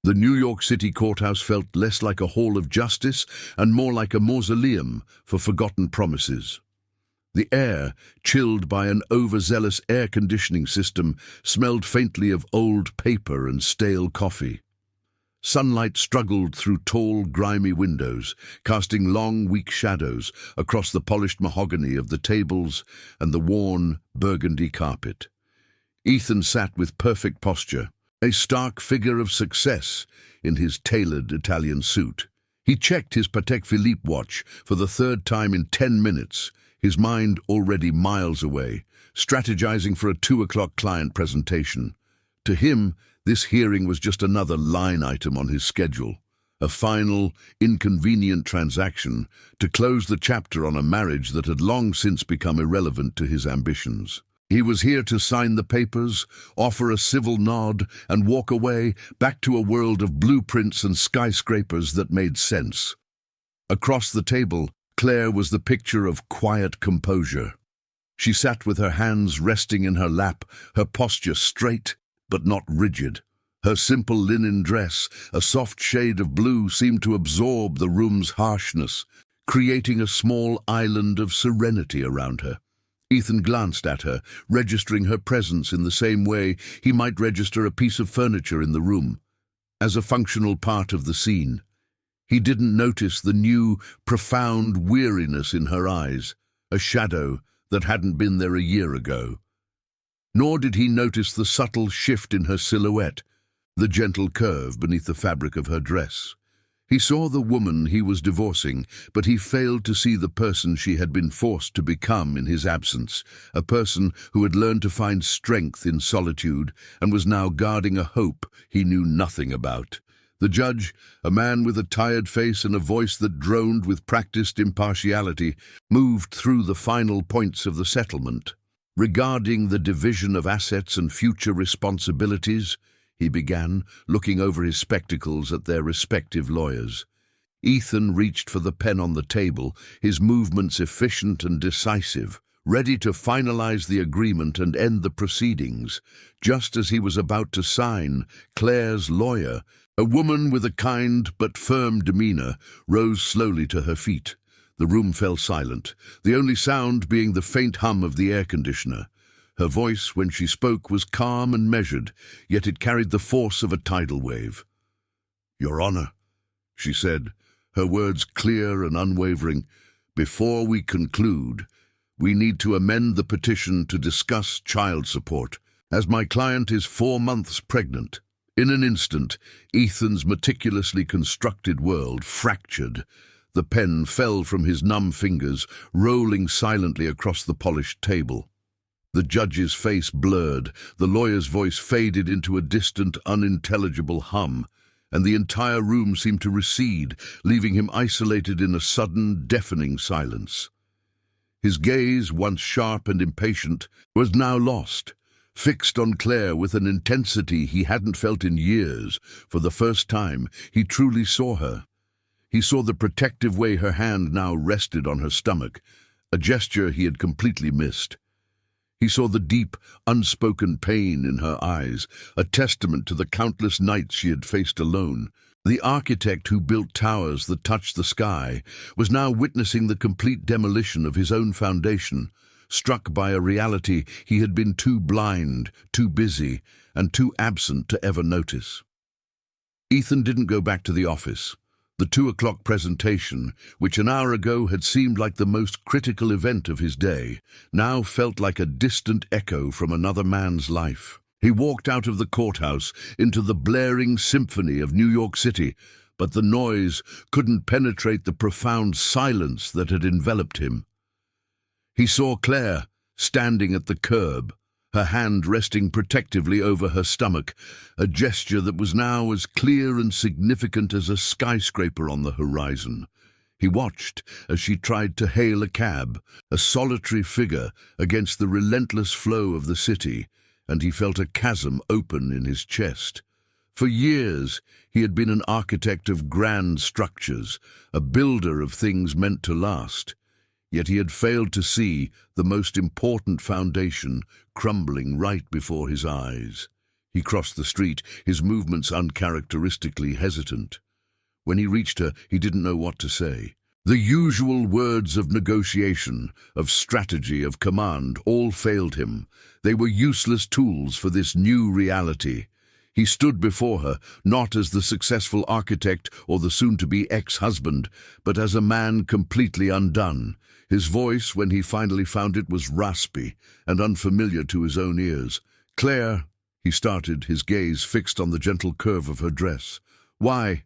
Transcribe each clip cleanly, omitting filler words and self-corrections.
The New York City courthouse felt less like a hall of justice and more like a mausoleum for forgotten promises. The air, chilled by an overzealous air conditioning system, smelled faintly of old paper and stale coffee. Sunlight struggled through tall, grimy windows, casting long, weak shadows across the polished mahogany of the tables and the worn, burgundy carpet. Ethan sat with perfect posture, a stark figure of success in his tailored Italian suit. He checked his Patek Philippe watch for the third time in 10 minutes, his mind already miles away, strategizing for a 2 o'clock client presentation. To him, this hearing was just another line item on his schedule, a final, inconvenient transaction to close the chapter on a marriage that had long since become irrelevant to his ambitions. He was here to sign the papers, offer a civil nod, and walk away back to a world of blueprints and skyscrapers that made sense. Across the table, Claire was the picture of quiet composure. She sat with her hands resting in her lap, her posture straight but not rigid. Her simple linen dress, a soft shade of blue, seemed to absorb the room's harshness, creating a small island of serenity around her. Ethan glanced at her, registering her presence in the same way he might register a piece of furniture in the room, as a functional part of the scene. He didn't notice the new, profound weariness in her eyes, a shadow that hadn't been there a year ago. Nor did he notice the subtle shift in her silhouette, the gentle curve beneath the fabric of her dress. He saw the woman he was divorcing, but he failed to see the person she had been forced to become in his absence, a person who had learned to find strength in solitude and was now guarding a hope he knew nothing about. The judge, a man with a tired face and a voice that droned with practiced impartiality, moved through the final points of the settlement. Regarding the division of assets and future responsibilities, he began, looking over his spectacles at their respective lawyers. Ethan reached for the pen on the table, his movements efficient and decisive, ready to finalize the agreement and end the proceedings. Just as he was about to sign, Claire's lawyer, a woman with a kind but firm demeanor, rose slowly to her feet. The room fell silent, the only sound being the faint hum of the air conditioner. Her voice, when she spoke, was calm and measured, yet it carried the force of a tidal wave. "Your Honor," she said, her words clear and unwavering, "before we conclude, we need to amend the petition to discuss child support, as my client is 4 months pregnant." In an instant, Ethan's meticulously constructed world fractured. The pen fell from his numb fingers, rolling silently across the polished table. The judge's face blurred, the lawyer's voice faded into a distant, unintelligible hum, and the entire room seemed to recede, leaving him isolated in a sudden, deafening silence. His gaze, once sharp and impatient, was now lost, fixed on Claire with an intensity he hadn't felt in years. For the first time, he truly saw her. He saw the protective way her hand now rested on her stomach, a gesture he had completely missed. He saw the deep, unspoken pain in her eyes, a testament to the countless nights she had faced alone. The architect who built towers that touched the sky was now witnessing the complete demolition of his own foundation, struck by a reality he had been too blind, too busy, and too absent to ever notice. Ethan didn't go back to the office. The 2 o'clock presentation, which an hour ago had seemed like the most critical event of his day, now felt like a distant echo from another man's life. He walked out of the courthouse into the blaring symphony of New York City, but the noise couldn't penetrate the profound silence that had enveloped him. He saw Claire standing at the curb, her hand resting protectively over her stomach, a gesture that was now as clear and significant as a skyscraper on the horizon. He watched as she tried to hail a cab, a solitary figure against the relentless flow of the city, and he felt a chasm open in his chest. For years, he had been an architect of grand structures, a builder of things meant to last. Yet he had failed to see the most important foundation crumbling right before his eyes. He crossed the street, his movements uncharacteristically hesitant. When he reached her, he didn't know what to say. The usual words of negotiation, of strategy, of command, all failed him. They were useless tools for this new reality. He stood before her, not as the successful architect or the soon-to-be ex-husband, but as a man completely undone. His voice, when he finally found it, was raspy and unfamiliar to his own ears. "Claire," he started, his gaze fixed on the gentle curve of her dress. Why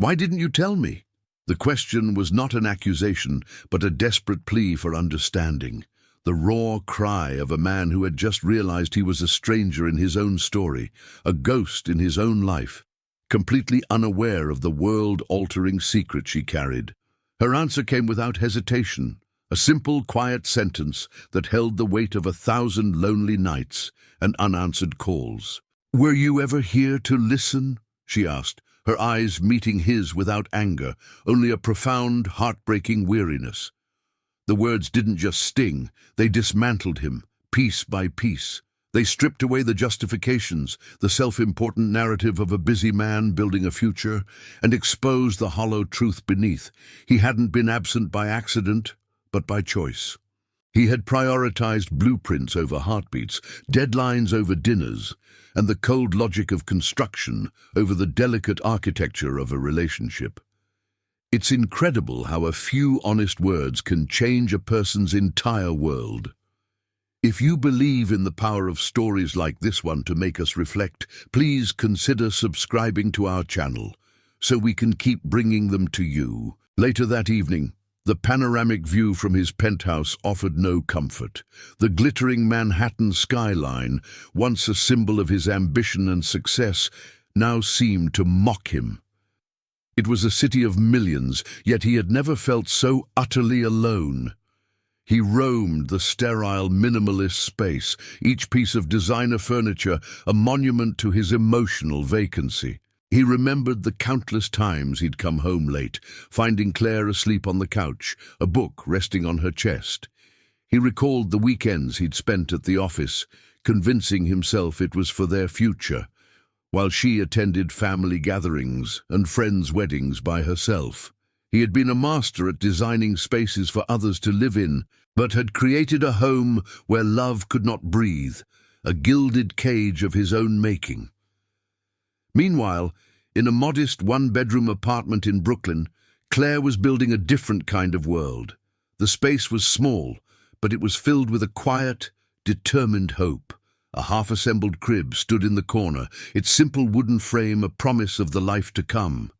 didn't you tell me?" The question was not an accusation, but a desperate plea for understanding. The raw cry of a man who had just realized he was a stranger in his own story, a ghost in his own life, completely unaware of the world-altering secret she carried. Her answer came without hesitation, a simple, quiet sentence that held the weight of 1,000 lonely nights and unanswered calls. "Were you ever here to listen?" she asked, her eyes meeting his without anger, only a profound, heartbreaking weariness. The words didn't just sting, they dismantled him, piece by piece. They stripped away the justifications, the self-important narrative of a busy man building a future, and exposed the hollow truth beneath. He hadn't been absent by accident, but by choice. He had prioritized blueprints over heartbeats, deadlines over dinners, and the cold logic of construction over the delicate architecture of a relationship. It's incredible how a few honest words can change a person's entire world. If you believe in the power of stories like this one to make us reflect, please consider subscribing to our channel so we can keep bringing them to you. Later that evening, the panoramic view from his penthouse offered no comfort. The glittering Manhattan skyline, once a symbol of his ambition and success, now seemed to mock him. It was a city of millions, yet he had never felt so utterly alone. He roamed the sterile, minimalist space, each piece of designer furniture a monument to his emotional vacancy. He remembered the countless times he'd come home late, finding Claire asleep on the couch, a book resting on her chest. He recalled the weekends he'd spent at the office, convincing himself it was for their future, while she attended family gatherings and friends' weddings by herself. He had been a master at designing spaces for others to live in, but had created a home where love could not breathe, a gilded cage of his own making. Meanwhile, in a modest one-bedroom apartment in Brooklyn, Claire was building a different kind of world. The space was small, but it was filled with a quiet, determined hope. A half-assembled crib stood in the corner, its simple wooden frame a promise of the life to come.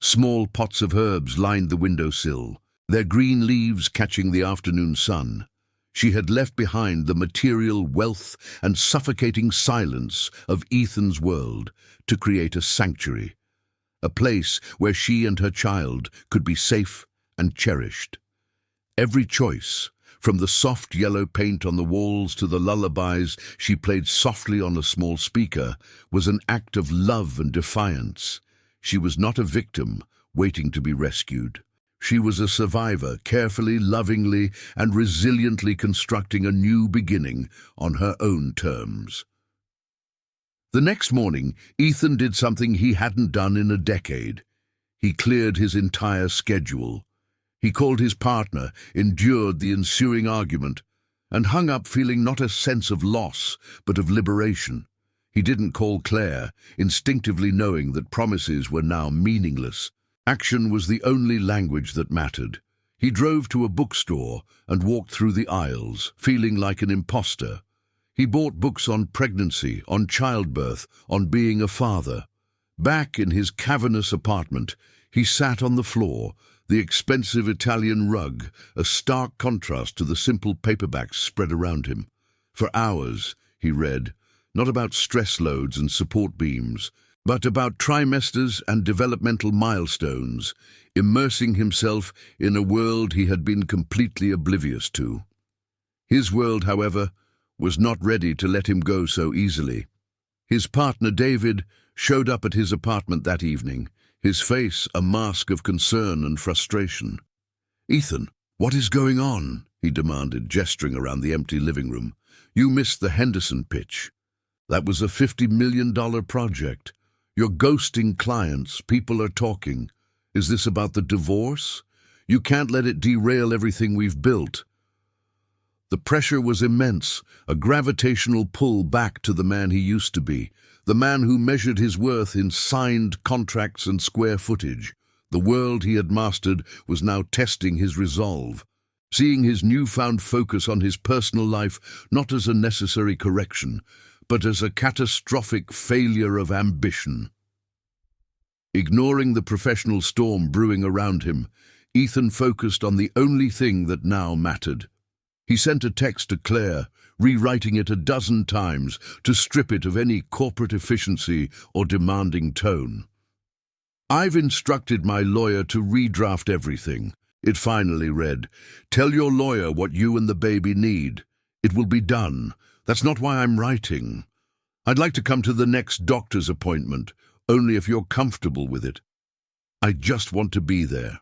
Small pots of herbs lined the windowsill, their green leaves catching the afternoon sun. She had left behind the material wealth and suffocating silence of Ethan's world to create a sanctuary, a place where she and her child could be safe and cherished. Every choice, from the soft yellow paint on the walls to the lullabies she played softly on a small speaker, was an act of love and defiance. She was not a victim waiting to be rescued. She was a survivor, carefully, lovingly, and resiliently constructing a new beginning on her own terms. The next morning, Ethan did something he hadn't done in a decade. He cleared his entire schedule. He called his partner, endured the ensuing argument, and hung up feeling not a sense of loss, but of liberation. He didn't call Claire, instinctively knowing that promises were now meaningless. Action was the only language that mattered. He drove to a bookstore and walked through the aisles, feeling like an imposter. He bought books on pregnancy, on childbirth, on being a father. Back in his cavernous apartment, he sat on the floor, the expensive Italian rug, a stark contrast to the simple paperbacks spread around him. For hours, he read, not about stress loads and support beams, but about trimesters and developmental milestones, immersing himself in a world he had been completely oblivious to. His world, however, was not ready to let him go so easily. His partner, David, showed up at his apartment that evening, his face a mask of concern and frustration. "Ethan, what is going on?" he demanded, gesturing around the empty living room. "You missed the Henderson pitch." That was a $50 million project. You're ghosting clients. People are talking. Is this about the divorce? You can't let it derail everything we've built. The pressure was immense, a gravitational pull back to the man he used to be, the man who measured his worth in signed contracts and square footage. The world he had mastered was now testing his resolve, seeing his newfound focus on his personal life not as a necessary correction, but as a catastrophic failure of ambition. Ignoring the professional storm brewing around him, Ethan focused on the only thing that now mattered. He sent a text to Claire, rewriting it a dozen times to strip it of any corporate efficiency or demanding tone. "I've instructed my lawyer to redraft everything," it finally read. "Tell your lawyer what you and the baby need. It will be done. That's not why I'm writing. I'd like to come to the next doctor's appointment, only if you're comfortable with it. I just want to be there."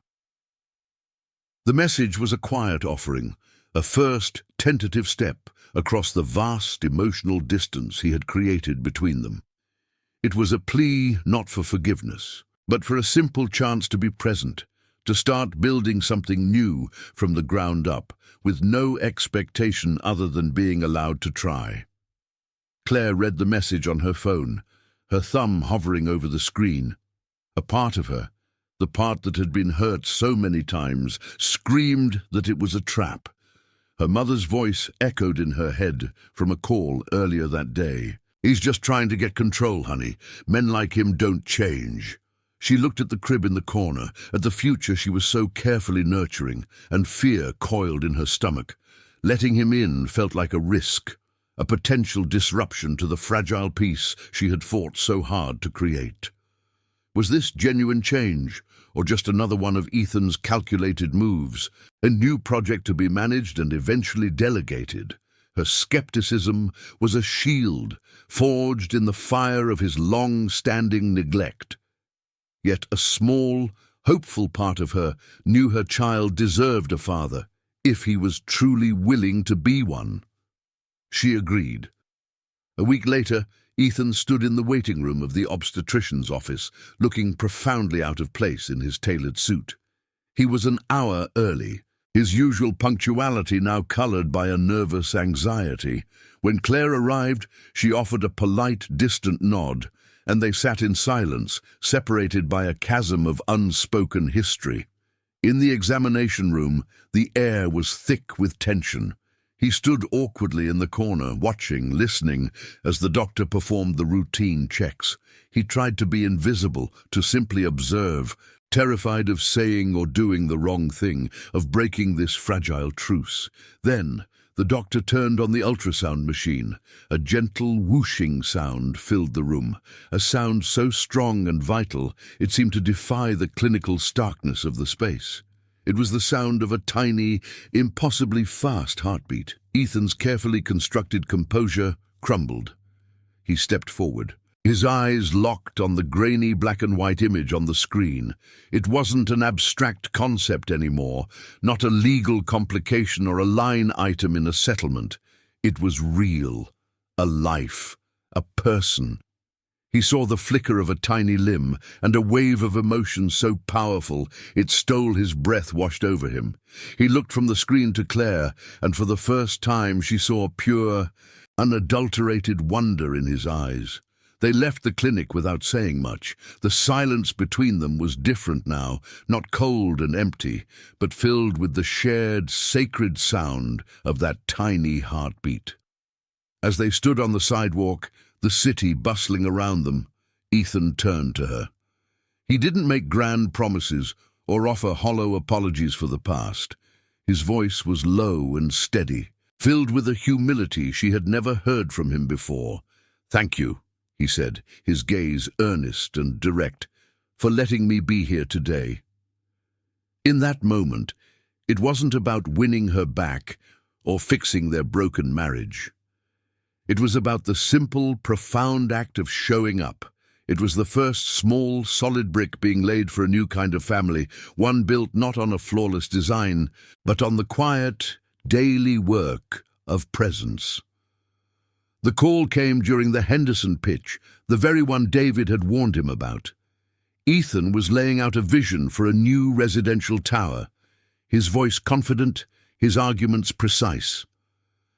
The message was a quiet offering, a first tentative step across the vast emotional distance he had created between them. It was a plea not for forgiveness, but for a simple chance to be present, to start building something new from the ground up, with no expectation other than being allowed to try. Claire read the message on her phone, her thumb hovering over the screen. A part of her, the part that had been hurt so many times, screamed that it was a trap. Her mother's voice echoed in her head from a call earlier that day. "He's just trying to get control, honey. Men like him don't change." She looked at the crib in the corner, at the future she was so carefully nurturing, and fear coiled in her stomach. Letting him in felt like a risk, a potential disruption to the fragile peace she had fought so hard to create. Was this genuine change, or just another one of Ethan's calculated moves, a new project to be managed and eventually delegated? Her skepticism was a shield forged in the fire of his long-standing neglect. Yet a small, hopeful part of her knew her child deserved a father, if he was truly willing to be one. She agreed. A week later, Ethan stood in the waiting room of the obstetrician's office, looking profoundly out of place in his tailored suit. He was an hour early, his usual punctuality now colored by a nervous anxiety. When Claire arrived, she offered a polite, distant nod, and they sat in silence, separated by a chasm of unspoken history. In the examination room, the air was thick with tension. He stood awkwardly in the corner, watching, listening, as the doctor performed the routine checks. He tried to be invisible, to simply observe, terrified of saying or doing the wrong thing, of breaking this fragile truce. Then, the doctor turned on the ultrasound machine. A gentle whooshing sound filled the room, a sound so strong and vital it seemed to defy the clinical starkness of the space. It was the sound of a tiny, impossibly fast heartbeat. Ethan's carefully constructed composure crumbled. He stepped forward, his eyes locked on the grainy black-and-white image on the screen. It wasn't an abstract concept anymore, not a legal complication or a line item in a settlement. It was real, a life, a person. He saw the flicker of a tiny limb, and a wave of emotion so powerful it stole his breath washed over him. He looked from the screen to Claire, and for the first time she saw pure, unadulterated wonder in his eyes. They left the clinic without saying much. The silence between them was different now, not cold and empty, but filled with the shared, sacred sound of that tiny heartbeat. As they stood on the sidewalk, the city bustling around them, Ethan turned to her. He didn't make grand promises or offer hollow apologies for the past. His voice was low and steady, filled with a humility she had never heard from him before. "Thank you," he said, his gaze earnest and direct, "for letting me be here today." In that moment, it wasn't about winning her back or fixing their broken marriage. It was about the simple, profound act of showing up. It was the first small, solid brick being laid for a new kind of family, one built not on a flawless design, but on the quiet, daily work of presence. The call came during the Henderson pitch, the very one David had warned him about. Ethan was laying out a vision for a new residential tower, his voice confident, his arguments precise.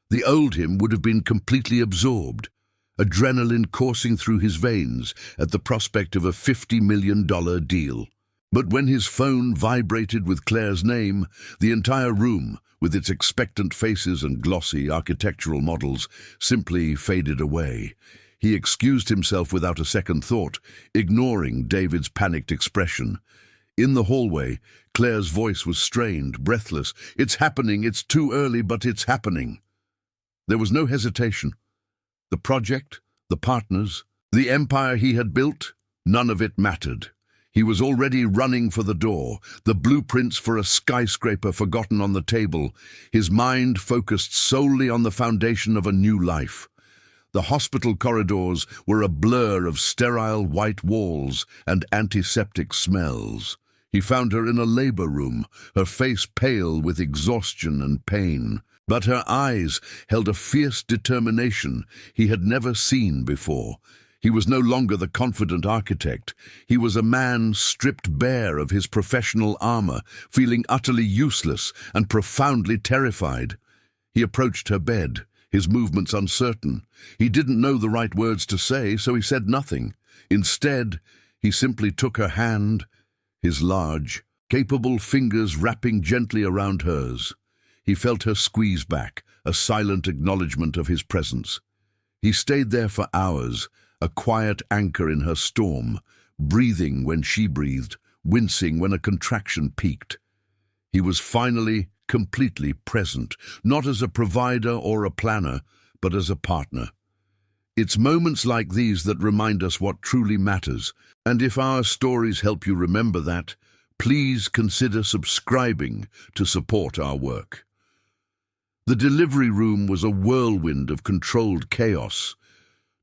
The old him would have been completely absorbed, adrenaline coursing through his veins at the prospect of a $50 million deal. But when his phone vibrated with Claire's name, the entire room, with its expectant faces and glossy architectural models, simply faded away. He excused himself without a second thought, ignoring David's panicked expression. In the hallway, Claire's voice was strained, breathless. "It's happening, it's too early, but it's happening." There was no hesitation. The project, the partners, the empire he had built, none of it mattered. He was already running for the door, the blueprints for a skyscraper forgotten on the table, his mind focused solely on the foundation of a new life. The hospital corridors were a blur of sterile white walls and antiseptic smells. He found her in a labor room, her face pale with exhaustion and pain. But her eyes held a fierce determination he had never seen before. He was no longer the confident architect. He was a man stripped bare of his professional armor, feeling utterly useless and profoundly terrified. He approached her bed, his movements uncertain. He didn't know the right words to say, so he said nothing. Instead, he simply took her hand, his large, capable fingers wrapping gently around hers. He felt her squeeze back, a silent acknowledgement of his presence. He stayed there for hours, a quiet anchor in her storm, breathing when she breathed, wincing when a contraction peaked. He was finally completely present, not as a provider or a planner, but as a partner. It's moments like these that remind us what truly matters, and if our stories help you remember that, please consider subscribing to support our work. The delivery room was a whirlwind of controlled chaos.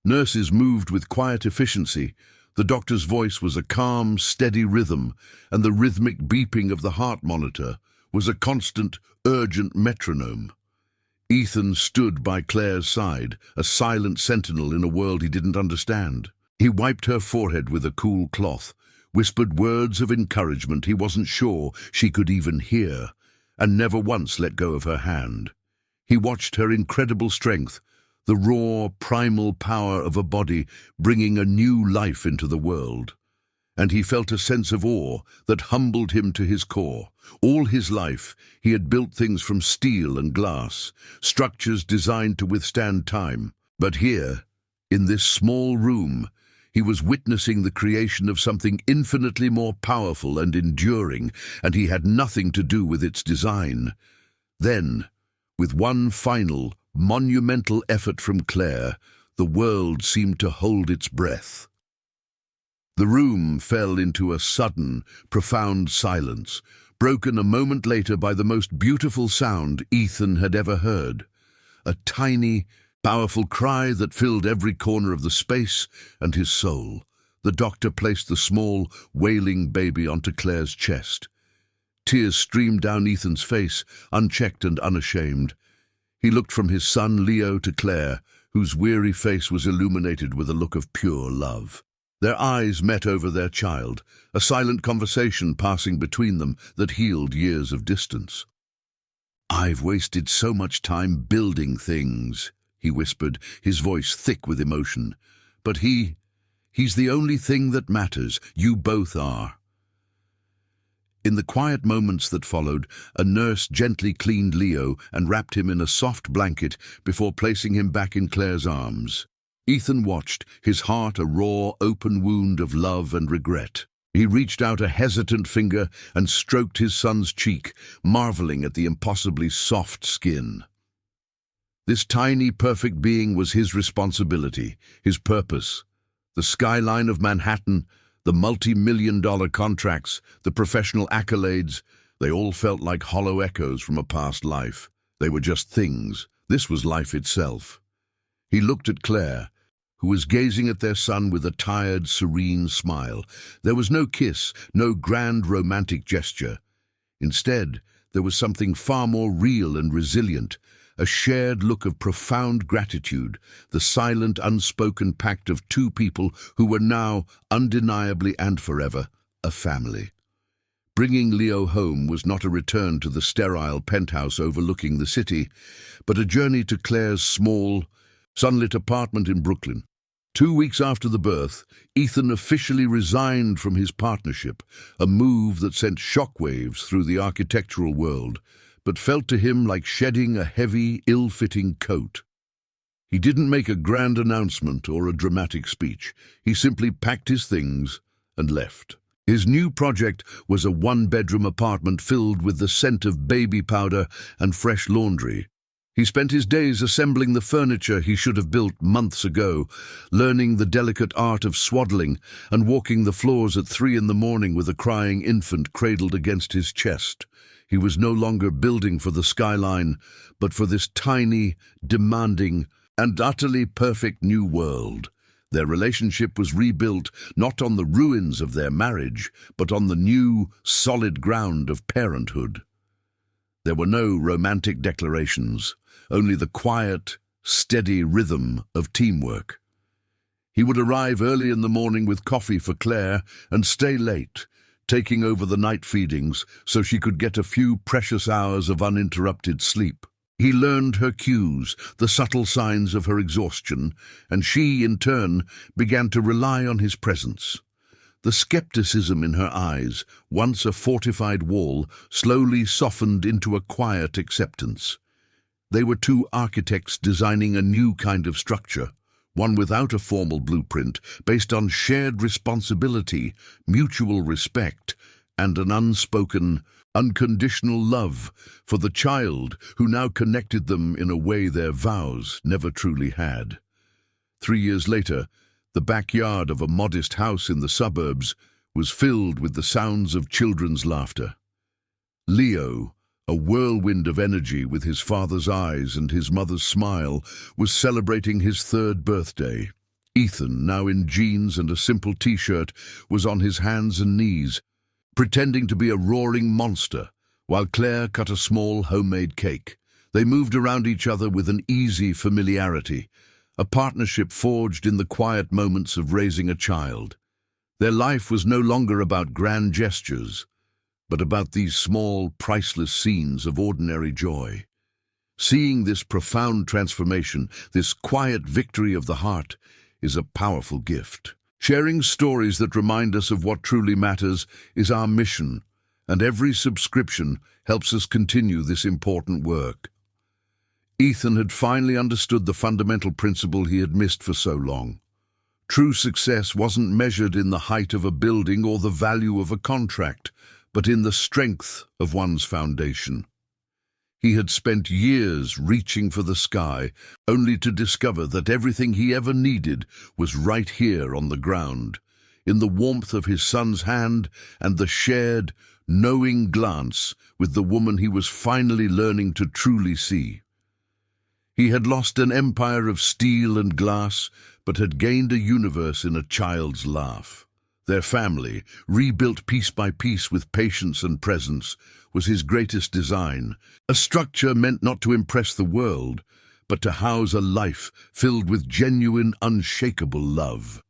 Nurses moved with quiet efficiency. The doctor's voice was a calm, steady rhythm, and the rhythmic beeping of the heart monitor was a constant, urgent metronome. Ethan stood by Claire's side, a silent sentinel in a world he didn't understand. He wiped her forehead with a cool cloth, whispered words of encouragement he wasn't sure she could even hear, and never once let go of her hand. He watched her incredible strength, the raw, primal power of a body bringing a new life into the world. And he felt a sense of awe that humbled him to his core. All his life, he had built things from steel and glass, structures designed to withstand time. But here, in this small room, he was witnessing the creation of something infinitely more powerful and enduring, and he had nothing to do with its design. Then, with one final, monumental effort from Claire, the world seemed to hold its breath. The room fell into a sudden, profound silence, broken a moment later by the most beautiful sound Ethan had ever heard. A tiny, powerful cry that filled every corner of the space and his soul. The doctor placed the small, wailing baby onto Claire's chest. Tears streamed down Ethan's face, unchecked and unashamed. He looked from his son Leo to Claire, whose weary face was illuminated with a look of pure love. Their eyes met over their child, a silent conversation passing between them that healed years of distance. "I've wasted so much time building things," he whispered, his voice thick with emotion. "But he's the only thing that matters. You both are." In the quiet moments that followed, a nurse gently cleaned Leo and wrapped him in a soft blanket before placing him back in Claire's arms. Ethan watched, his heart a raw, open wound of love and regret. He reached out a hesitant finger and stroked his son's cheek, marveling at the impossibly soft skin. This tiny, perfect being was his responsibility, his purpose. The skyline of Manhattan, the multi-million-dollar contracts, the professional accolades, they all felt like hollow echoes from a past life. They were just things. This was life itself. He looked at Claire, who was gazing at their son with a tired, serene smile. There was no kiss, no grand romantic gesture. Instead, there was something far more real and resilient, a shared look of profound gratitude, the silent, unspoken pact of two people who were now, undeniably and forever, a family. Bringing Leo home was not a return to the sterile penthouse overlooking the city, but a journey to Claire's small, sunlit apartment in Brooklyn. 2 weeks after the birth, Ethan officially resigned from his partnership, a move that sent shockwaves through the architectural world, but felt to him like shedding a heavy, ill-fitting coat. He didn't make a grand announcement or a dramatic speech. He simply packed his things and left. His new project was a one-bedroom apartment filled with the scent of baby powder and fresh laundry. He spent his days assembling the furniture he should have built months ago, learning the delicate art of swaddling and walking the floors at 3 a.m. with a crying infant cradled against his chest. He was no longer building for the skyline, but for this tiny, demanding, and utterly perfect new world. Their relationship was rebuilt not on the ruins of their marriage, but on the new, solid ground of parenthood. There were no romantic declarations, only the quiet, steady rhythm of teamwork. He would arrive early in the morning with coffee for Claire and stay late, taking over the night feedings so she could get a few precious hours of uninterrupted sleep. He learned her cues, the subtle signs of her exhaustion, and she, in turn, began to rely on his presence. The skepticism in her eyes, once a fortified wall, slowly softened into a quiet acceptance. They were two architects designing a new kind of structure, one without a formal blueprint, based on shared responsibility, mutual respect, and an unspoken, unconditional love for the child who now connected them in a way their vows never truly had. 3 years later, the backyard of a modest house in the suburbs was filled with the sounds of children's laughter. Leo, a whirlwind of energy with his father's eyes and his mother's smile, was celebrating his 3rd birthday. Ethan, now in jeans and a simple t-shirt, was on his hands and knees, pretending to be a roaring monster, while Claire cut a small homemade cake. They moved around each other with an easy familiarity, a partnership forged in the quiet moments of raising a child. Their life was no longer about grand gestures, but about these small, priceless scenes of ordinary joy. Seeing this profound transformation, this quiet victory of the heart, is a powerful gift. Sharing stories that remind us of what truly matters is our mission, and every subscription helps us continue this important work. Ethan had finally understood the fundamental principle he had missed for so long. True success wasn't measured in the height of a building or the value of a contract, but in the strength of one's foundation. He had spent years reaching for the sky, only to discover that everything he ever needed was right here on the ground, in the warmth of his son's hand and the shared, knowing glance with the woman he was finally learning to truly see. He had lost an empire of steel and glass, but had gained a universe in a child's laugh. Their family, rebuilt piece by piece with patience and presence, was his greatest design, a structure meant not to impress the world, but to house a life filled with genuine, unshakable love.